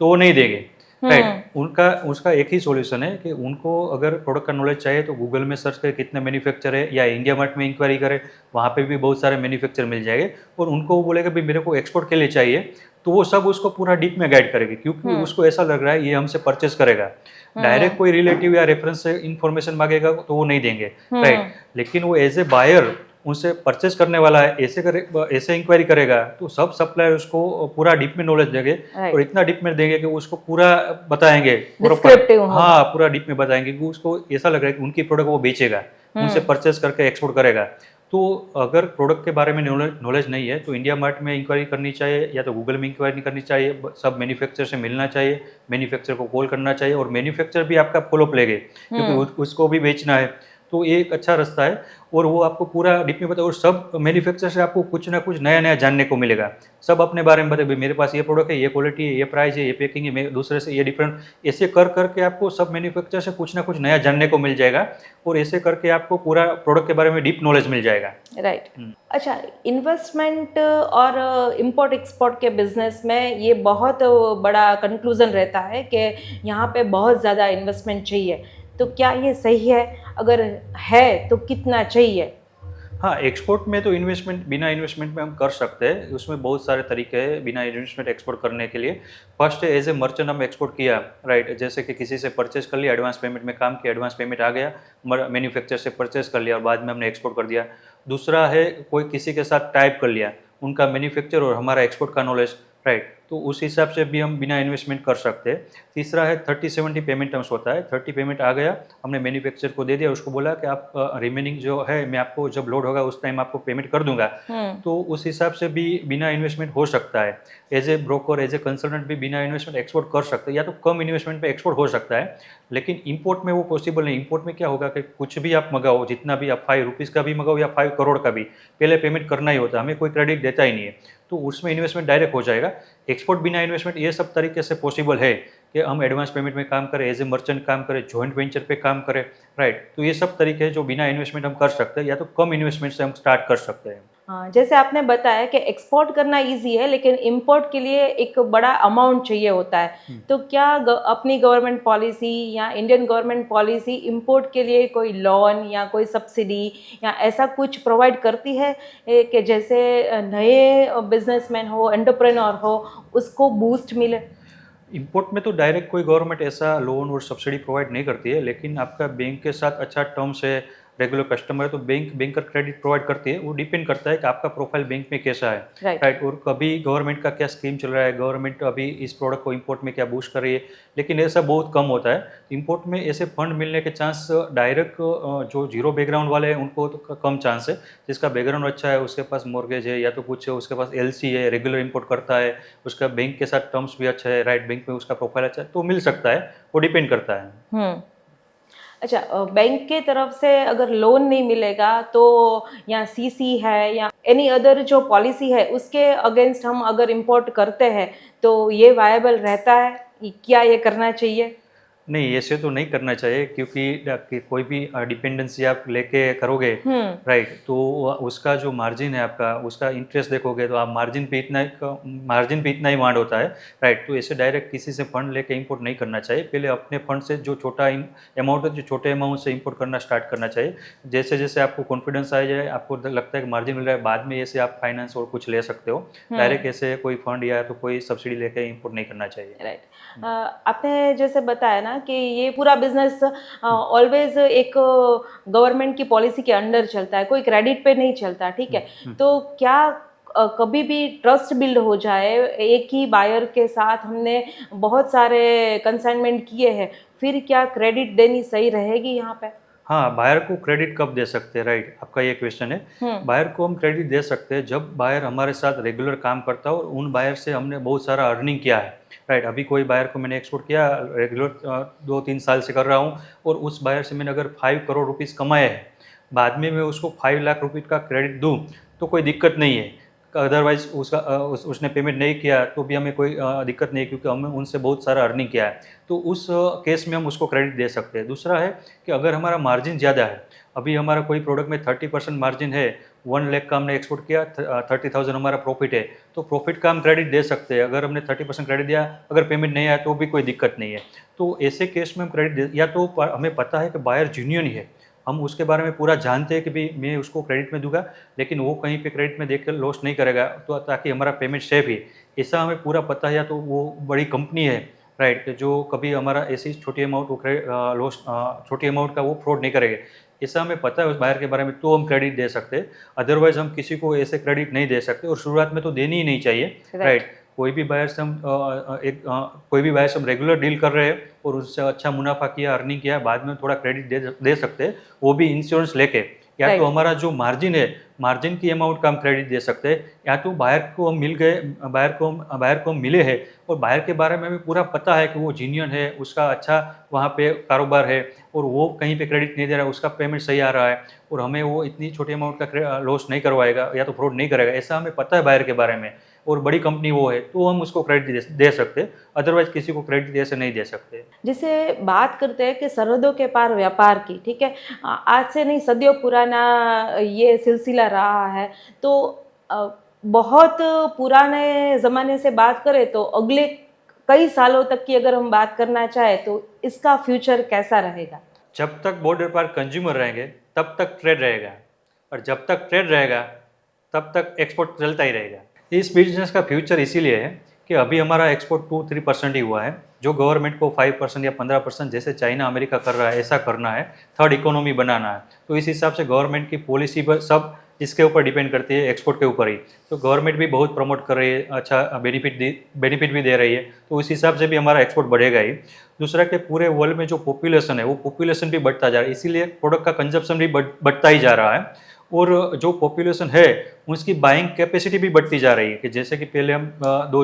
तो वो नहीं देंगे, राइट। उसका एक ही सॉल्यूशन है कि उनको अगर प्रोडक्ट का नॉलेज चाहिए तो गूगल में सर्च करें कितने मैन्युफैक्चर है, या इंडिया मार्ट में इंक्वायरी करें, वहाँ पे भी बहुत सारे मैन्युफैक्चर मिल जाएंगे। और उनको वो बोलेगा भाई मेरे को एक्सपोर्ट के लिए चाहिए, तो वो सब उसको पूरा डीप में गाइड करेगी, क्योंकि उसको ऐसा लग रहा है ये हमसे परचेस करेगा। डायरेक्ट कोई रिलेटिव या रेफरेंस से इन्फॉर्मेशन मांगेगा तो वो नहीं देंगे, राइट। लेकिन वो एज ए बायर उनसे परचेस करने वाला है, ऐसे इंक्वायरी करेगा तो सब सप्लायर उसको पूरा डीप में नॉलेज देंगे, और इतना डीप में देंगे कि उसको पूरा बताएंगे, हाँ, पूरा डीप में बताएंगे कि उसको ऐसा लग रहा है कि उनकी प्रोडक्ट वो बेचेगा, उनसे परचेस करके एक्सपोर्ट करेगा। तो अगर प्रोडक्ट के बारे में नॉलेज नहीं है तो इंडिया मार्ट में इंक्वायरी करनी चाहिए, या तो गूगल में इंक्वायरी करनी चाहिए, सब मैन्युफैक्चरर से मिलना चाहिए, मैन्युफैक्चरर को कॉल करना चाहिए, और मैन्युफैक्चरर भी आपका फॉलोअप लेंगे क्योंकि उसको भी बेचना है। तो ये एक अच्छा रास्ता है, और वो आपको पूरा डीप में बताए, और सब मैन्युफैक्चरर से आपको कुछ ना कुछ नया नया जानने को मिलेगा। सब अपने बारे में बताए, भाई मेरे पास ये प्रोडक्ट है, ये क्वालिटी है, ये प्राइस है, ये पैकिंग है, मैं दूसरे से ये डिफरेंट, ऐसे कर करके आपको सब मैन्युफैक्चरर से कुछ ना कुछ नया जानने को मिल जाएगा, और ऐसे करके आपको पूरा प्रोडक्ट के बारे में डीप नॉलेज मिल जाएगा। राइट। अच्छा, इन्वेस्टमेंट और इंपोर्ट एक्सपोर्ट के बिजनेस में ये बहुत बड़ा कंक्लूजन रहता है कि यहाँ पे बहुत ज़्यादा इन्वेस्टमेंट चाहिए, तो क्या ये सही है? अगर है तो कितना चाहिए? हाँ, एक्सपोर्ट में तो बिना इन्वेस्टमेंट में हम कर सकते हैं। उसमें बहुत सारे तरीके हैं बिना इन्वेस्टमेंट एक्सपोर्ट करने के लिए। फर्स्ट है एज ए मर्चेंट हम एक्सपोर्ट किया, राइट, जैसे कि किसी से परचेस कर लिया, एडवांस पेमेंट में काम किया, एडवांस पेमेंट आ गया, मैन्युफैक्चर से परचेस कर लिया और बाद में हमने एक्सपोर्ट कर दिया। दूसरा है कोई किसी के साथ टाइप कर लिया, उनका मैन्युफैक्चर और हमारा एक्सपोर्ट का नॉलेज, राइट, तो उस हिसाब से भी हम बिना इन्वेस्टमेंट कर सकते हैं। तीसरा है 30-70 पेमेंट टर्म्स होता है। 30 पेमेंट आ गया, हमने मैन्युफैक्चर को दे दिया, उसको बोला कि आप रिमेनिंग जो है मैं आपको जब लोड होगा उस टाइम आपको पेमेंट कर दूंगा, तो उस हिसाब से भी बिना इन्वेस्टमेंट हो सकता है। As a broker, as a consultant भी बिना इन्वेस्टमेंट एक्सपोर्ट कर सकते हैं, या तो कम इन्वेस्टमेंट पे एक्सपोर्ट हो सकता है। लेकिन इंपोर्ट में वो पॉसिबल नहीं। इंपोर्ट में क्या होगा कि कुछ भी आप मंगाओ, जितना भी आप 5 रुपीज़ का भी मंगाओ या 5 करोड़ का भी, पहले पेमेंट करना ही होता है, हमें कोई क्रेडिट देता ही नहीं है, तो उसमें इन्वेस्टमेंट डायरेक्ट हो जाएगा। एक्सपोर्ट बिना इन्वेस्टमेंट ये सब तरीके से पॉसिबल है, कि हम एडवांस पेमेंट में काम करें, एज ए मर्चेंट काम करें, जॉइंट वेंचर पे काम करें, राइट। तो ये सब तरीके हैं जो बिना इन्वेस्टमेंट हम कर सकते हैं, या तो कम इन्वेस्टमेंट से हम स्टार्ट कर सकते हैं। हाँ, जैसे आपने बताया कि एक्सपोर्ट करना इजी है लेकिन इंपोर्ट के लिए एक बड़ा अमाउंट चाहिए होता है, तो क्या अपनी गवर्नमेंट पॉलिसी या इंडियन गवर्नमेंट पॉलिसी इंपोर्ट के लिए कोई लोन या कोई सब्सिडी या ऐसा कुछ प्रोवाइड करती है कि जैसे नए बिजनेसमैन हो, एंटरप्रेन्योर हो, उसको बूस्ट मिले? इंपोर्ट में तो डायरेक्ट कोई गवर्नमेंट ऐसा लोन और सब्सिडी प्रोवाइड नहीं करती है, लेकिन आपका बैंक के साथ अच्छा टर्म्स है, रेगुलर कस्टमर है, तो बैंकर क्रेडिट प्रोवाइड करती है। वो डिपेंड करता है कि आपका प्रोफाइल बैंक में कैसा है, राइट। और कभी गवर्नमेंट का क्या स्कीम चल रहा है, गवर्नमेंट अभी इस प्रोडक्ट को इंपोर्ट में क्या बूस्ट कर रही है, लेकिन ऐसा बहुत कम होता है। इंपोर्ट में ऐसे फंड मिलने के चांस डायरेक्ट जो जीरो बैकग्राउंड वाले हैं उनको तो कम चांस है। जिसका बैकग्राउंड अच्छा है, उसके पास मॉर्गेज है या तो कुछ है, उसके पास एलसी है, रेगुलर इंपोर्ट करता है, उसका बैंक के साथ टर्म्स भी अच्छा है, राइट, बैंक में उसका प्रोफाइल अच्छा है, तो मिल सकता है। वो डिपेंड करता है। अच्छा, बैंक के तरफ से अगर लोन नहीं मिलेगा तो या सीसी है या एनी अदर जो पॉलिसी है उसके अगेंस्ट हम अगर इंपोर्ट करते हैं तो ये वायबल रहता है? क्या ये करना चाहिए? नहीं, ऐसे तो नहीं करना चाहिए, क्योंकि कि कोई भी डिपेंडेंसी आप लेके करोगे, राइट, तो उसका जो मार्जिन है आपका, उसका इंटरेस्ट देखोगे तो आप मार्जिन पे इतना ही वांड होता है, राइट। तो ऐसे डायरेक्ट किसी से फंड लेके इंपोर्ट नहीं करना चाहिए। पहले अपने फंड से जो छोटा अमाउंट है, जो छोटे अमाउंट से इंपोर्ट करना स्टार्ट करना चाहिए। जैसे जैसे आपको कॉन्फिडेंस आ जाए, आपको लगता है कि मार्जिन मिल रहा है, बाद में ऐसे आप फाइनेंस और कुछ ले सकते हो। डायरेक्ट ऐसे कोई फंड या तो कोई सब्सिडी लेके इंपोर्ट नहीं करना चाहिए, राइट। आपने जैसे बताया ना कि ये पूरा बिजनेस ऑलवेज एक गवर्नमेंट की पॉलिसी के अंडर चलता है, कोई क्रेडिट पे नहीं चलता, ठीक है। तो क्या कभी भी ट्रस्ट बिल्ड हो जाए, एक ही बायर के साथ हमने बहुत सारे कंसाइनमेंट किए हैं, फिर क्या क्रेडिट देनी सही रहेगी यहाँ पे? हाँ, बायर को क्रेडिट कब दे सकते हैं, राइट, आपका ये क्वेश्चन है। बायर को हम क्रेडिट दे सकते हैं जब बायर हमारे साथ रेगुलर काम करता है और उन बायर से हमने बहुत सारा अर्निंग किया है, राइट। अभी कोई बायर को मैंने एक्सपोर्ट किया, रेगुलर 2-3 साल से कर रहा हूँ, और उस बायर से मैंने अगर 5 करोड़ रुपीज़ कमाए हैं, बाद में मैं उसको 5 लाख रुपये का क्रेडिट दूँ तो कोई दिक्कत नहीं है। अदरवाइज उसने पेमेंट नहीं किया तो भी हमें कोई दिक्कत नहीं है, क्योंकि हमने उनसे बहुत सारा अर्निंग किया है, तो उस केस में हम उसको क्रेडिट दे सकते हैं। दूसरा है कि अगर हमारा मार्जिन ज़्यादा है, अभी हमारा कोई प्रोडक्ट में 30% मार्जिन है, 1 लाख का हमने एक्सपोर्ट किया, 30,000 हमारा प्रॉफिट है, तो प्रॉफिट का हम क्रेडिट दे सकते हैं। अगर हमने 30% क्रेडिट दिया, अगर पेमेंट नहीं आया तो भी कोई दिक्कत नहीं है। तो ऐसे केस में हम क्रेडिट दे, या तो हमें पता है कि बायर जेन्युइन है, हम उसके बारे में पूरा जानते हैं कि भाई मैं उसको क्रेडिट में दूंगा, लेकिन वो कहीं पे क्रेडिट में देकर लॉस नहीं करेगा, तो ताकि हमारा पेमेंट सेफ है, ऐसा हमें पूरा पता है। या तो वो बड़ी कंपनी है, राइट, जो कभी हमारा ऐसी छोटी अमाउंट वो लॉस छोटी अमाउंट का वो फ्रॉड नहीं करेगा, ऐसा हमें पता है उस बायर के बारे में, तो हम क्रेडिट दे सकते हैं। अदरवाइज हम किसी को ऐसे क्रेडिट नहीं दे सकते, और शुरुआत में तो देनी ही नहीं चाहिए, राइट। कोई भी बायर से हम रेगुलर डील कर रहे हैं और उससे अच्छा मुनाफा किया, अर्निंग किया, बाद में थोड़ा क्रेडिट दे सकते हैं, वो भी इंश्योरेंस लेके। या तो हमारा जो मार्जिन है, मार्जिन की अमाउंट का हम क्रेडिट दे सकते हैं, या तो बायर को हम मिल गए, बायर को हम मिले हैं और बायर के बारे में हमें पूरा पता है कि वो जेन्युइन है, उसका अच्छा वहाँ पे कारोबार है, और वो कहीं पे क्रेडिट नहीं दे रहा है, उसका पेमेंट सही आ रहा है, और हमें वो इतनी छोटी अमाउंट का लॉस नहीं करवाएगा या तो फ्रॉड नहीं करेगा, ऐसा हमें पता है बायर के बारे में, और बड़ी कंपनी वो है, तो हम उसको क्रेडिट दे सकते हैं। अदरवाइज किसी को क्रेडिट ऐसे नहीं दे सकते। जैसे बात करते हैं कि सरहदों के पार व्यापार की, ठीक है, आज से नहीं सदियों पुराना ये सिलसिला रहा है, तो बहुत पुराने ज़माने से बात करें तो अगले कई सालों तक की अगर हम बात करना चाहें तो इसका फ्यूचर कैसा रहेगा? जब तक बॉर्डर पर कंज्यूमर रहेंगे तब तक ट्रेड रहेगा, और जब तक ट्रेड रहेगा तब तक एक्सपोर्ट चलता ही रहेगा। इस बिजनेस का फ्यूचर इसीलिए है कि अभी हमारा एक्सपोर्ट 2-3% ही हुआ है, जो गवर्नमेंट को 5% या 15% जैसे चाइना अमेरिका कर रहा है ऐसा करना है, थर्ड इकोनॉमी बनाना है। तो इस हिसाब से गवर्नमेंट की पॉलिसी पर सब इसके ऊपर डिपेंड करती है, एक्सपोर्ट के ऊपर ही। तो गवर्नमेंट भी बहुत प्रमोट कर रही है, अच्छा बेनिफिट भी दे रही है, तो उस हिसाब से भी हमारा एक्सपोर्ट बढ़ेगा ही। दूसरा कि पूरे वर्ल्ड में जो पॉपुलेशन है वो पॉपुलेशन भी बढ़ता जा रहा है, इसीलिए प्रोडक्ट का कंजप्शन भी बढ़ता ही जा रहा है, और जो पॉपुलेशन है उसकी बाइंग कैपेसिटी भी बढ़ती जा रही है, कि जैसे कि पहले हम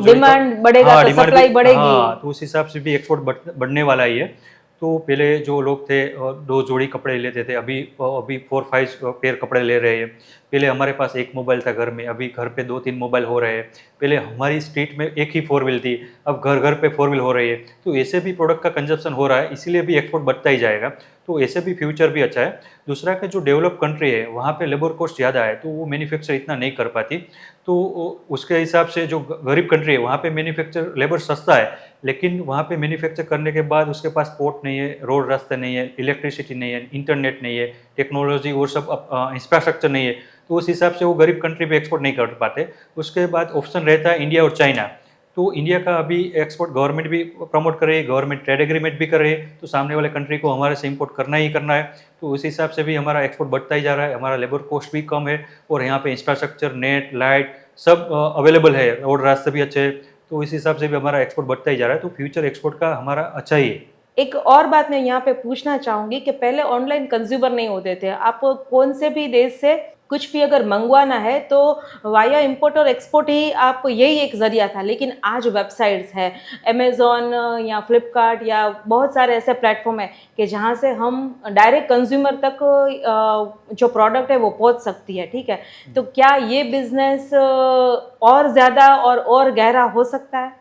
डिमांड बढ़ेगा तो सप्लाई बढ़ेगी, तो उस हिसाब से भी एक्सपोर्ट बढ़ने वाला ही है। तो पहले जो लोग थे 2 जोड़ी कपड़े लेते थे, अभी 4-5 पेयर कपड़े ले रहे हैं। पहले हमारे पास एक मोबाइल था घर में, अभी घर पे 2-3 मोबाइल हो रहे हैं। पहले हमारी स्ट्रीट में एक ही 4 व्हील थी, अब घर घर पे 4 व्हील हो रही है। तो ऐसे भी प्रोडक्ट का कंजप्शन हो रहा है, इसीलिए भी एक्सपोर्ट बढ़ता ही जाएगा। तो ऐसे भी फ्यूचर भी अच्छा है। दूसरा कि जो डेवलप कंट्री है वहाँ पे लेबर कॉस्ट ज़्यादा है, तो वो मैन्युफैक्चर इतना नहीं कर पाती। तो उसके हिसाब से जो गरीब कंट्री है वहाँ पे मैन्युफैक्चर लेबर सस्ता है, लेकिन वहाँ पे मैन्युफैक्चर करने के बाद उसके पास पोर्ट नहीं है, रोड रास्ते नहीं है, इलेक्ट्रिसिटी नहीं है, इंटरनेट नहीं है, टेक्नोलॉजी वो सब इंफ्रास्ट्रक्चर नहीं है। तो उस हिसाब से वो गरीब कंट्री पे एक्सपोर्ट नहीं कर पाते। उसके बाद ऑप्शन रहता है इंडिया और चाइना। तो इंडिया का अभी एक्सपोर्ट गवर्नमेंट भी प्रमोट कर रही है, गवर्नमेंट ट्रेड एग्रीमेंट भी कर रही है, तो सामने वाले कंट्री को हमारे से इंपोर्ट करना ही करना है। तो उस हिसाब से भी हमारा एक्सपोर्ट बढ़ता ही जा रहा है, हमारा लेबर कॉस्ट भी कम है और यहाँ पे इंफ्रास्ट्रक्चर, नेट, लाइट सब अवेलेबल है, रोड रास्ते भी अच्छे हैं। तो इस हिसाब से भी हमारा एक्सपोर्ट बढ़ता ही जा रहा है। तो फ्यूचर एक्सपोर्ट का हमारा अच्छा ही है। एक और बात मैं यहाँ पे पूछना चाहूंगी कि पहले ऑनलाइन कंज्यूमर नहीं होते थे, आप कौन से भी देश से कुछ भी अगर मंगवाना है तो वाया इंपोर्ट और एक्सपोर्ट ही आप यही एक जरिया था, लेकिन आज वेबसाइट्स है, अमेज़ॉन या फ्लिपकार्ट या बहुत सारे ऐसे प्लेटफॉर्म है कि जहाँ से हम डायरेक्ट कंज्यूमर तक जो प्रोडक्ट है वो पहुँच सकती है, ठीक है। तो क्या ये बिजनेस और ज़्यादा और गहरा हो सकता है?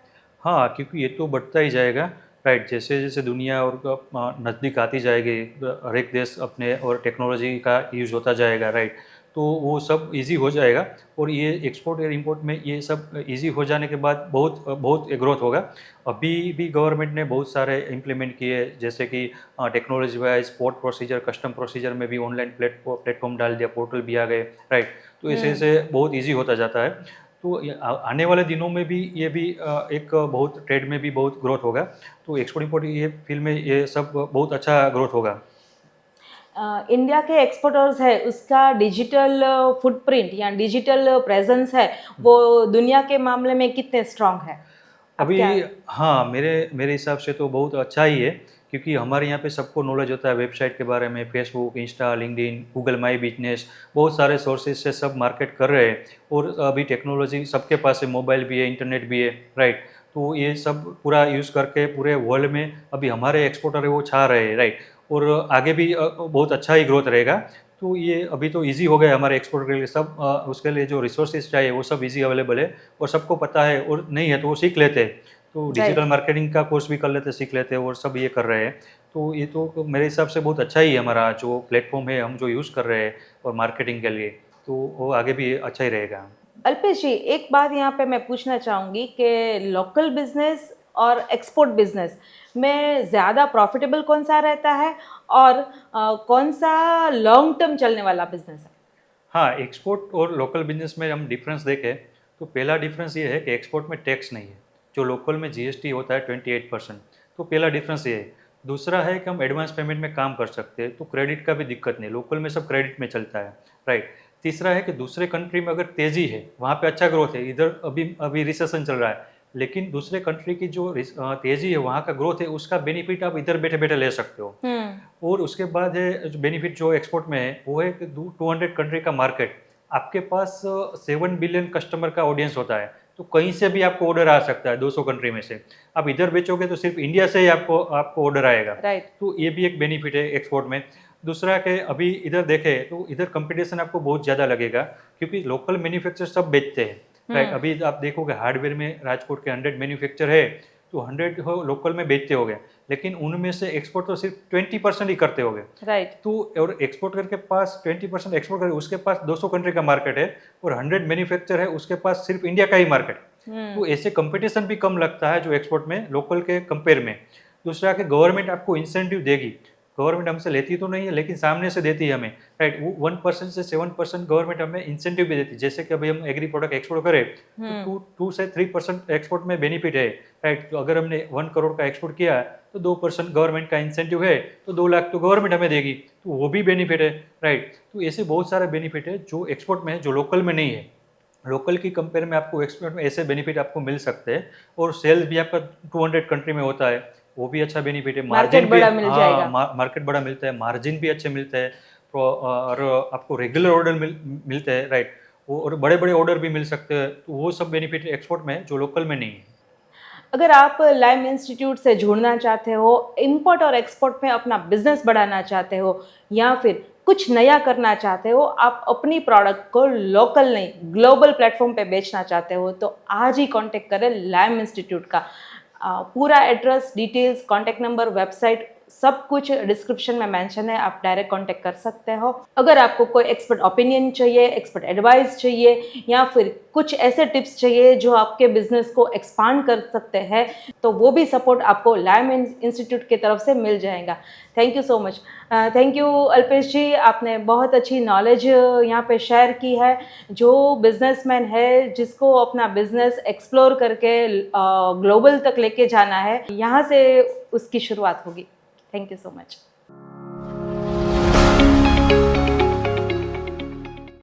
हाँ, क्योंकि ये तो बढ़ता ही जाएगा, राइट। जैसे जैसे दुनिया और नज़दीक आती जाएगी, हर एक देश अपने और टेक्नोलॉजी का यूज़ होता जाएगा, राइट। तो वो सब इजी हो जाएगा और ये एक्सपोर्ट और इंपोर्ट में ये सब इजी हो जाने के बाद बहुत बहुत ग्रोथ होगा। अभी भी गवर्नमेंट ने बहुत सारे इम्प्लीमेंट किए, जैसे कि technology wise port procedure, custom procedure में भी ऑनलाइन प्लेटफॉर्म डाल दिया, पोर्टल भी आ गए, राइट। तो ऐसे ऐसे बहुत ईजी होता जाता है। तो आने वाले दिनों में भी ये भी एक बहुत ट्रेड में भी बहुत ग्रोथ होगा। तो एक्सपोर्ट इंपोर्ट ये फील्ड में ये सब बहुत अच्छा ग्रोथ होगा। इंडिया के एक्सपोर्टर्स है उसका डिजिटल फुटप्रिंट या डिजिटल प्रेजेंस है वो दुनिया के मामले में कितने स्ट्रांग है? आप अभी क्या? हाँ, मेरे मेरे हिसाब से तो बहुत अच्छा ही है, क्योंकि हमारे यहाँ पे सबको नॉलेज होता है वेबसाइट के बारे में, Facebook, Insta, LinkedIn, Google my business, बहुत सारे सोर्सेज से सब मार्केट कर रहे हैं। और अभी टेक्नोलॉजी सबके पास है, मोबाइल भी है, इंटरनेट भी है, राइट। तो ये सब पूरा यूज़ करके पूरे वर्ल्ड में अभी हमारे एक्सपोर्टर है वो छा रहे हैं, राइट। और आगे भी बहुत अच्छा ही ग्रोथ रहेगा। तो ये अभी तो इजी हो गया हमारे एक्सपोर्ट के लिए, सब उसके लिए जो रिसोर्सेज चाहिए वो सब इजी अवेलेबल है और सबको पता है, और नहीं है तो वो सीख लेते हैं। तो डिजिटल राइट। मार्केटिंग का कोर्स भी कर लेते, सीख लेते हैं और सब ये कर रहे हैं। तो ये तो मेरे हिसाब से बहुत अच्छा ही है हमारा जो प्लेटफॉर्म है, हम जो यूज़ कर रहे हैं और मार्केटिंग के लिए, तो वो आगे भी अच्छा ही रहेगा। अल्पेश जी, एक बात यहाँ पे मैं पूछना चाहूँगी कि लोकल बिजनेस और एक्सपोर्ट बिजनेस में ज़्यादा प्रॉफिटेबल कौन सा रहता है और कौन सा लॉन्ग टर्म चलने वाला बिजनेस है? हाँ, एक्सपोर्ट और लोकल बिजनेस में हम डिफरेंस देखें तो पहला डिफरेंस ये है कि एक्सपोर्ट में टैक्स नहीं है, जो लोकल में जीएसटी होता है 28%। तो पहला डिफरेंस ये है। दूसरा है कि हम एडवांस पेमेंट में काम कर सकते हैं, तो क्रेडिट का भी दिक्कत नहीं, लोकल में सब क्रेडिट में चलता है, राइट। तीसरा है कि दूसरे कंट्री में अगर तेज़ी है, वहाँ पे अच्छा ग्रोथ है, इधर अभी अभी रिसेशन चल रहा है, लेकिन दूसरे कंट्री की जो तेज़ी है, वहाँ का ग्रोथ है, उसका बेनिफिट आप इधर बैठे बैठे ले सकते हो। और उसके बाद है जो बेनिफिट जो एक्सपोर्ट में है वो है कि 200 कंट्री का मार्केट, आपके पास 7 बिलियन कस्टमर का ऑडियंस होता है, तो कहीं से भी आपको ऑर्डर आ सकता है 200 कंट्री में से। आप इधर बेचोगे तो सिर्फ इंडिया से ही आपको आपको ऑर्डर आएगा। राइट। तो ये भी एक बेनिफिट है एक्सपोर्ट में। दूसरा कि अभी इधर देखें तो इधर कंपटीशन आपको बहुत ज़्यादा लगेगा, क्योंकि लोकल मैन्युफैक्चर सब बेचते हैं, राइट। अभी आप देखोगे हार्डवेयर में राजकोट के 100 मैन्युफैक्चर है, तो 100 हो लोकल में बेचते होंगे, लेकिन उनमें से एक्सपोर्ट तो सिर्फ 20% ही करते होंगे। राइट। तो और एक्सपोर्टर के पास 20% एक्सपोर्ट करे, उसके पास 200 कंट्री का मार्केट है, और 100 मैन्युफैक्चर है उसके पास सिर्फ इंडिया का ही मार्केट। तो ऐसे कंपटीशन भी कम लगता है जो एक्सपोर्ट में लोकल के कंपेयर में। दूसरा कि गवर्नमेंट आपको इंसेंटिव देगी, गवर्नमेंट हमसे लेती तो नहीं है लेकिन सामने से देती है हमें, राइट। वो 1% से 7% गवर्नमेंट हमें इंसेंटिव भी देती है। जैसे कि अभी हम एग्री प्रोडक्ट एक्सपोर्ट करें तो 2 से 3% एक्सपोर्ट में बेनिफिट है, राइट। तो अगर हमने 1 करोड़ का एक्सपोर्ट किया तो 2% गवर्नमेंट का इंसेंटिव है, तो 2 लाख तो गवर्नमेंट हमें देगी, तो वो भी बेनिफिट है, राइट। तो ऐसे बहुत सारे बेनिफिट है जो एक्सपोर्ट में है, जो लोकल में नहीं है। लोकल की कंपेयर में आपको एक्सपोर्ट में ऐसे बेनिफिट आपको मिल सकते हैं, और सेल्स भी आपका 200 कंट्री में होता है, वो भी अच्छा बेनिफिट है। मार्केट मार्जिन भी, बड़ा मिल हाँ, जाएगा। मार्केट बड़ा मिलता है, मार्जिन भी अच्छे मिलते हैं, तो और आपको रेगुलर ऑर्डर मिलते हैं, राइट। वो और बड़े बड़े ऑर्डर भी मिल सकते हैं, तो वो सब बेनिफिट एक्सपोर्ट में है जो लोकल में नहीं है। अगर आप लाइम इंस्टीट्यूट से जुड़ना चाहते हो, इंपोर्ट और एक्सपोर्ट में अपना बिजनेस बढ़ाना चाहते हो, या फिर कुछ नया करना चाहते हो, आप अपनी प्रोडक्ट को लोकल नहीं ग्लोबल प्लेटफॉर्म पे बेचना चाहते हो, तो आज ही कांटेक्ट करें लाइम इंस्टीट्यूट का। पूरा address, details, contact number, website सब कुछ डिस्क्रिप्शन में मेंशन है, आप डायरेक्ट कांटेक्ट कर सकते हो। अगर आपको कोई एक्सपर्ट ओपिनियन चाहिए, एक्सपर्ट एडवाइस चाहिए, या फिर कुछ ऐसे टिप्स चाहिए जो आपके बिजनेस को एक्सपांड कर सकते हैं, तो वो भी सपोर्ट आपको लाइम इंस्टीट्यूट की तरफ से मिल जाएगा। Thank you so much. Thank you Alpesh ji, आपने बहुत अच्छी नॉलेज यहाँ पे शेयर की है। जो बिजनेसमैन है जिसको अपना बिजनेस एक्सप्लोर करके ग्लोबल तक लेके जाना है, यहाँ से उसकी शुरुआत होगी। Thank you so much.